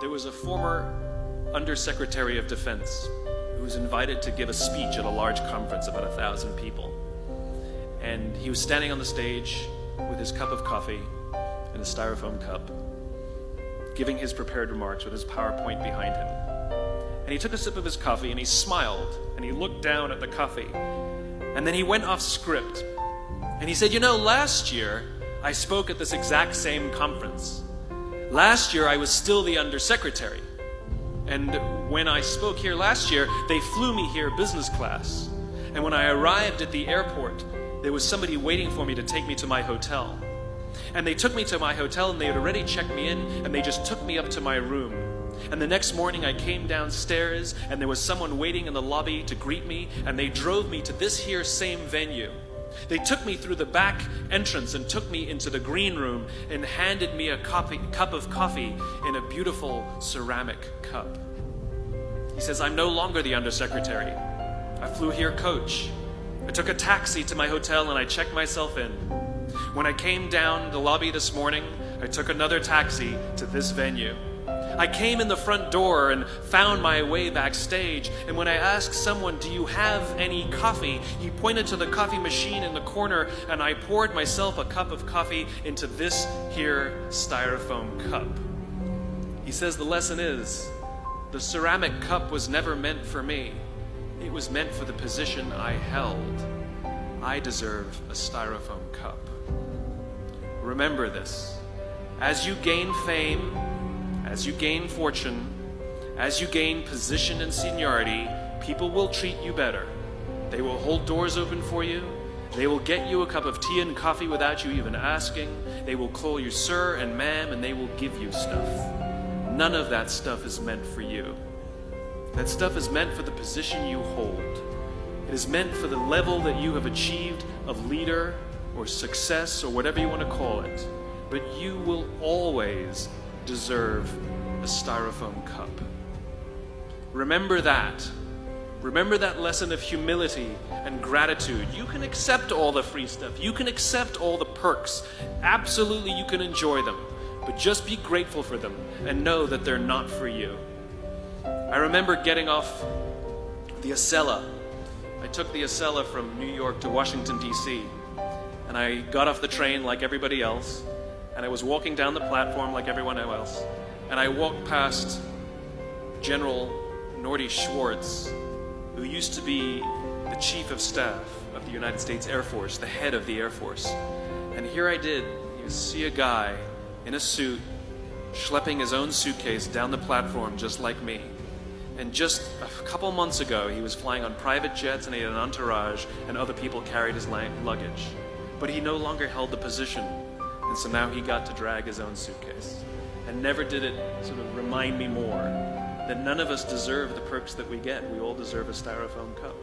There was a former Undersecretary of Defense who was invited to give a speech at a large conference, about 1,000 people. And he was standing on the stage with his cup of coffee in a styrofoam cup, giving his prepared remarks with his PowerPoint behind him. And he took a sip of his coffee and he smiled and he looked down at the coffee. And then he went off script. And he said, "You know, last year I spoke at this exact same conference. Last year I was still the Undersecretary. And when I spoke here last year, they flew me here business class. And when I arrived at the airport, there was somebody waiting for me to take me to my hotel. And they took me to my hotel and they had already checked me in and they just took me up to my room. And the next morning I came downstairs and there was someone waiting in the lobby to greet me and they drove me to this here same venue. They took me through the back entrance and took me into the green room and handed me a cup of coffee in a beautiful ceramic cup." He says, "I'm no longer the Undersecretary. I flew here coach. I took a taxi to my hotel and I checked myself in. When I came down the lobby this morning, I took another taxi to this venue. I came in the front door and found my way backstage, and when I asked someone, 'Do you have any coffee?' he pointed to the coffee machine in the corner, and I poured myself a cup of coffee into this here styrofoam cup." He says the lesson is, the ceramic cup was never meant for me. It was meant for the position I held. I deserve a styrofoam cup. Remember this. As you gain fame, as you gain fortune, as you gain position and seniority, people will treat you better. They will hold doors open for you. They will get you a cup of tea and coffee without you even asking. They will call you sir and ma'am, and they will give you stuff. None of that stuff is meant for you. That stuff is meant for the position you hold. It is meant for the level that you have achieved of leader or success or whatever you want to call it. But you will always deserve a styrofoam cup. Remember that. Remember that lesson of humility and gratitude. You can accept all the free stuff. You can accept all the perks. Absolutely, you can enjoy them. But just be grateful for them and know that they're not for you. I remember getting off the Acela. I took the Acela from New York to Washington, D.C. And I got off the train like everybody else. And I was walking down the platform like everyone else. And I walked past General Norty Schwartz, who used to be the Chief of Staff of the United States Air Force, the head of the Air Force. And here I did, you see a guy in a suit, schlepping his own suitcase down the platform just like me. And just a couple months ago, he was flying on private jets and he had an entourage and other people carried his luggage. But he no longer held the position. And so now he got to drag his own suitcase. And never did it sort of remind me more that none of us deserve the perks that we get. We all deserve a styrofoam cup.